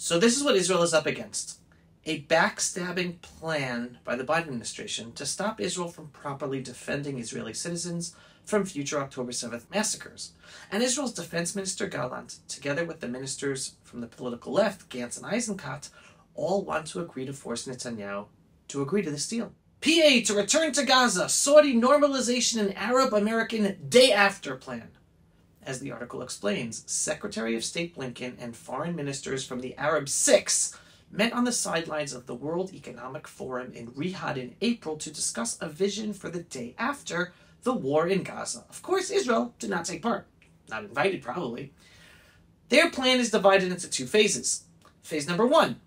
So this is what Israel is up against. A backstabbing plan by the Biden administration to stop Israel from properly defending Israeli citizens from future October 7th massacres. And Israel's defense minister Gallant, together with the ministers from the political left, Gantz and Eisenkot, all want to agree to force Netanyahu to agree to this deal. PA to return to Gaza, Saudi normalization and Arab-American day after plan. As the article explains, Secretary of State Blinken and foreign ministers from the Arab Six met on the sidelines of the World Economic Forum in Riyadh in April to discuss a vision for the day after the war in Gaza. Of course, Israel did not take part. Not invited, probably. Their plan is divided into two phases. Phase number one,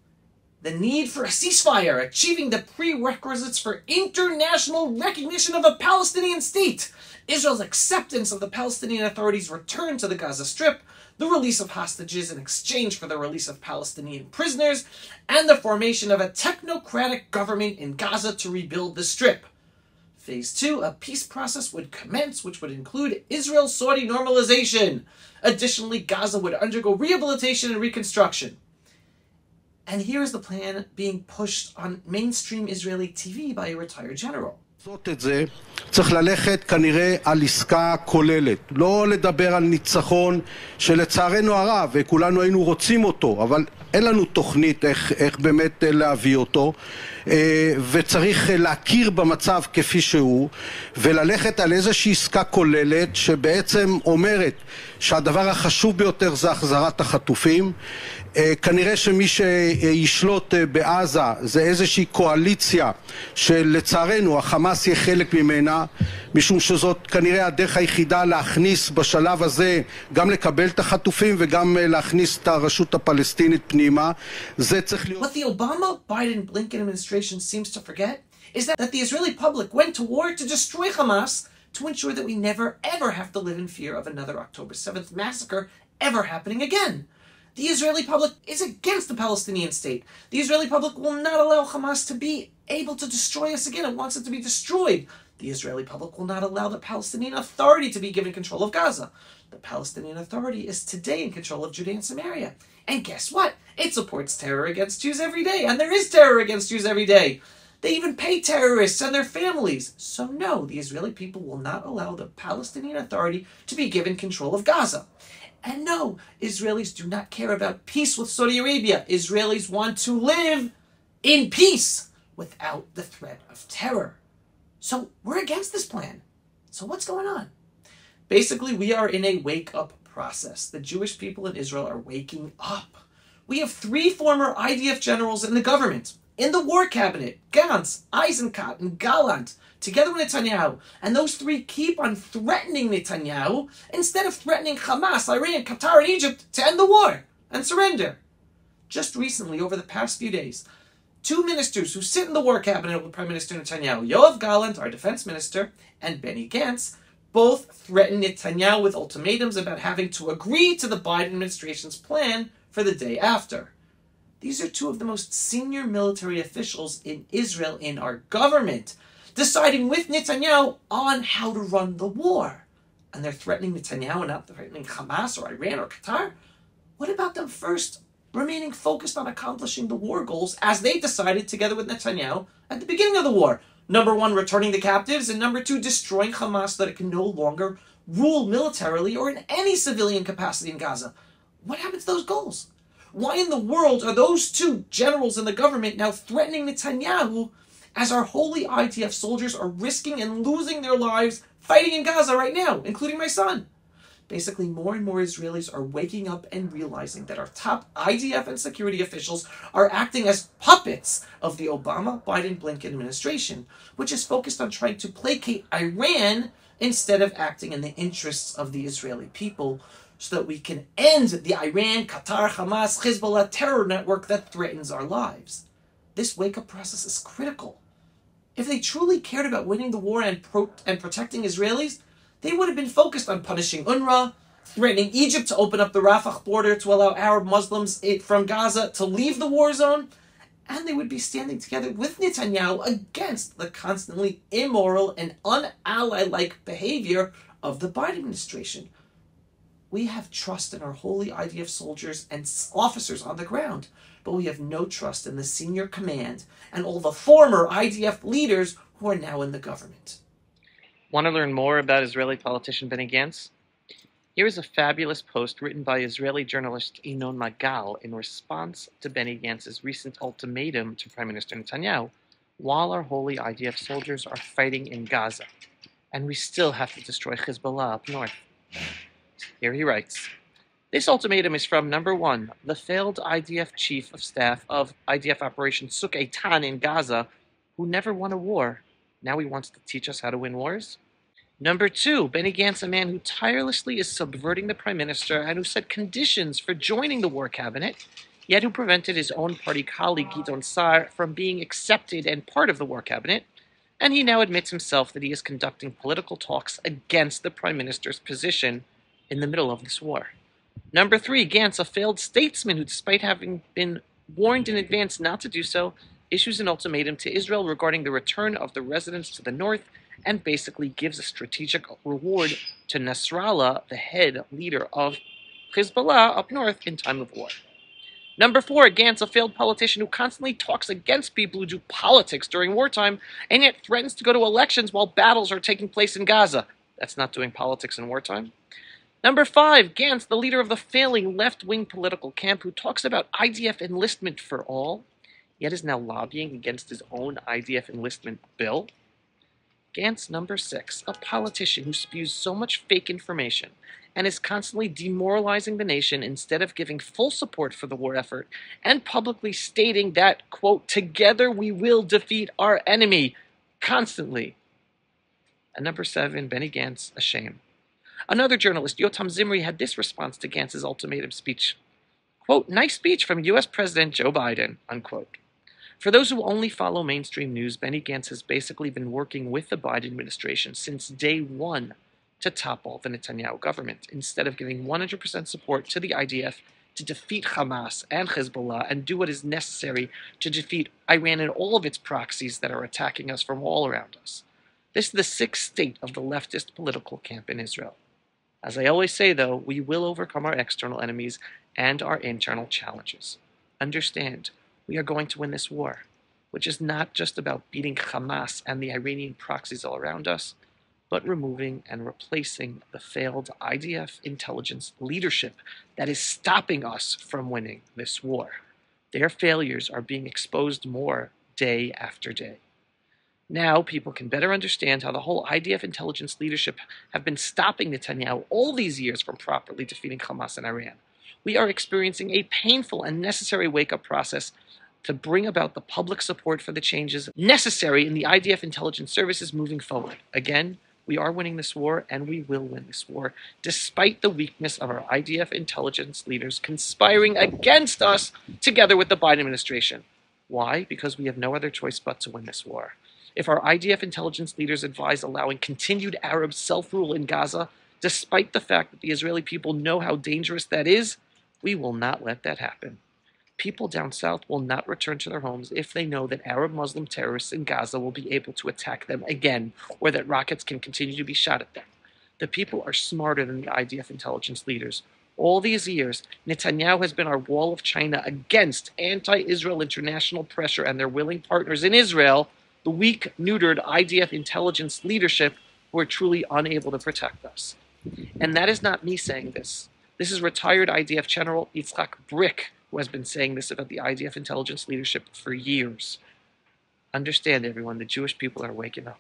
the need for a ceasefire, achieving the prerequisites for international recognition of a Palestinian state, Israel's acceptance of the Palestinian Authority's return to the Gaza Strip, the release of hostages in exchange for the release of Palestinian prisoners, and the formation of a technocratic government in Gaza to rebuild the Strip. Phase 2, a peace process would commence, which would include Israel-Saudi normalization. Additionally, Gaza would undergo rehabilitation and reconstruction. And here's the plan being pushed on mainstream Israeli TV by a retired general. לעשות את זה, צריך ללכת כנראה על עסקה כוללת. לא לדבר על ניצחון שלצערנו הרב, וכולנו היינו רוצים אותו, אבל אין לנו תוכנית איך באמת להביא אותו, וצריך להכיר במצב כפי שהוא, וללכת על איזושהי עסקה כוללת שבעצם אומרת שהדבר החשוב ביותר זה החזרת החטופים. כנראה שמי שישלוט בעזה זה איזושהי קואליציה שלצערנו החמאס יהיה חלק ממנה, משום שזאת כנראה הדרך היחידה להכניס בשלב הזה, גם לקבל את החטופים וגם להכניס את הרשות הפלסטינית פנימה. זה צריך להיות... What the Obama-Biden-Blinken administration seems to forget is that the Israeli public went to war to destroy Hamas to ensure that we never ever have to live in fear of another October 7th massacre ever happening again. The Israeli public is against the Palestinian state. The Israeli public will not allow Hamas to be able to destroy us again. It wants it to be destroyed. The Israeli public will not allow the Palestinian Authority to be given control of Gaza. The Palestinian Authority is today in control of Judea and Samaria. And guess what? It supports terror against Jews every day. And there is terror against Jews every day. They even pay terrorists and their families. So no, the Israeli people will not allow the Palestinian Authority to be given control of Gaza. And no, Israelis do not care about peace with Saudi Arabia. Israelis want to live in peace without the threat of terror. So we're against this plan. So what's going on? Basically, we are in a wake-up process. The Jewish people in Israel are waking up. We have 3 former IDF generals in the government, in the war cabinet, Gantz, Eisenkot, and Gallant, together with Netanyahu, and those 3 keep on threatening Netanyahu instead of threatening Hamas, Iran, Qatar, and Egypt to end the war and surrender. Just recently, over the past few days, 2 ministers who sit in the war cabinet with Prime Minister Netanyahu, Yoav Gallant, our defense minister, and Benny Gantz, both threatened Netanyahu with ultimatums about having to agree to the Biden administration's plan for the day after. These are 2 of the most senior military officials in Israel in our government, deciding with Netanyahu on how to run the war. And they're threatening Netanyahu, not threatening Hamas or Iran or Qatar. What about them first remaining focused on accomplishing the war goals as they decided together with Netanyahu at the beginning of the war? Number 1, returning the captives, and number 2, destroying Hamas so that it can no longer rule militarily or in any civilian capacity in Gaza. What happened to those goals? Why in the world are those 2 generals in the government now threatening Netanyahu as our holy IDF soldiers are risking and losing their lives fighting in Gaza right now, including my son? Basically, more and more Israelis are waking up and realizing that our top IDF and security officials are acting as puppets of the Obama-Biden-Blinken administration, which is focused on trying to placate Iran instead of acting in the interests of the Israeli people, so that we can end the Iran, Qatar, Hamas, Hezbollah terror network that threatens our lives. This wake-up process is critical. If they truly cared about winning the war and protecting Israelis, they would have been focused on punishing UNRWA, threatening Egypt to open up the Rafah border to allow Arab Muslims from Gaza to leave the war zone, and they would be standing together with Netanyahu against the constantly immoral and un-ally-like behavior of the Biden administration. We have trust in our holy IDF soldiers and officers on the ground, but we have no trust in the senior command and all the former IDF leaders who are now in the government. Want to learn more about Israeli politician Benny Gantz? Here is a fabulous post written by Israeli journalist Inoon Magal in response to Benny Gantz's recent ultimatum to Prime Minister Netanyahu, while our holy IDF soldiers are fighting in Gaza, and we still have to destroy Hezbollah up north. Here he writes, this ultimatum is from, number one, the failed IDF chief of staff of IDF Operation Tzuk Eitan in Gaza, who never won a war. Now he wants to teach us how to win wars? Number two, Benny Gantz, a man who tirelessly is subverting the prime minister and who set conditions for joining the war cabinet, yet who prevented his own party colleague Gideon Sa'ar from being accepted and part of the war cabinet, and he now admits himself that he is conducting political talks against the prime minister's position in the middle of this war. Number three, Gantz, a failed statesman who, despite having been warned in advance not to do so, issues an ultimatum to Israel regarding the return of the residents to the north and basically gives a strategic reward to Nasrallah, the head leader of Hezbollah up north in time of war. Number four, Gantz, a failed politician who constantly talks against people who do politics during wartime and yet threatens to go to elections while battles are taking place in Gaza. That's not doing politics in wartime. Number five, Gantz, the leader of the failing left-wing political camp who talks about IDF enlistment for all, yet is now lobbying against his own IDF enlistment bill. Gantz, number six, a politician who spews so much fake information and is constantly demoralizing the nation instead of giving full support for the war effort and publicly stating that, quote, together we will defeat our enemy, constantly. And number seven, Benny Gantz, a shame. Another journalist, Yotam Zimri, had this response to Gantz's ultimatum speech. Quote, nice speech from U.S. President Joe Biden, unquote. For those who only follow mainstream news, Benny Gantz has basically been working with the Biden administration since day one to topple the Netanyahu government, instead of giving 100% support to the IDF to defeat Hamas and Hezbollah and do what is necessary to defeat Iran and all of its proxies that are attacking us from all around us. This is the sick state of the leftist political camp in Israel. As I always say, though, we will overcome our external enemies and our internal challenges. Understand, we are going to win this war, which is not just about beating Hamas and the Iranian proxies all around us, but removing and replacing the failed IDF intelligence leadership that is stopping us from winning this war. Their failures are being exposed more day after day. Now, people can better understand how the whole IDF intelligence leadership have been stopping Netanyahu all these years from properly defeating Hamas and Iran. We are experiencing a painful and necessary wake-up process to bring about the public support for the changes necessary in the IDF intelligence services moving forward. Again, we are winning this war, and we will win this war, despite the weakness of our IDF intelligence leaders conspiring against us together with the Biden administration. Why? Because we have no other choice but to win this war. If our IDF intelligence leaders advise allowing continued Arab self-rule in Gaza, despite the fact that the Israeli people know how dangerous that is, we will not let that happen. People down south will not return to their homes if they know that Arab Muslim terrorists in Gaza will be able to attack them again, or that rockets can continue to be shot at them. The people are smarter than the IDF intelligence leaders. All these years, Netanyahu has been our wall of China against anti-Israel international pressure and their willing partners in Israel, the weak, neutered IDF intelligence leadership who are truly unable to protect us. And that is not me saying this. This is retired IDF General Yitzhak Brick, who has been saying this about the IDF intelligence leadership for years. Understand, everyone, the Jewish people are waking up.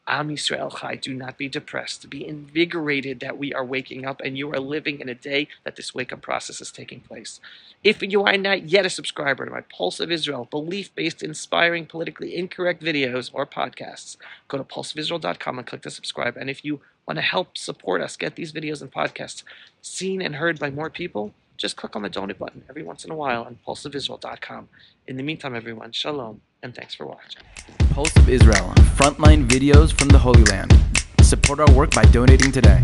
Am Yisrael Chai, do not be depressed. Be invigorated that we are waking up and you are living in a day that this wake-up process is taking place. If you are not yet a subscriber to my Pulse of Israel, belief-based, inspiring, politically incorrect videos or podcasts, go to pulseofisrael.com and click to subscribe. And if you want to help support us get these videos and podcasts seen and heard by more people, just click on the donate button every once in a while on pulseofisrael.com. In the meantime, everyone, shalom, and thanks for watching. Pulse of Israel, frontline videos from the Holy Land. Support our work by donating today.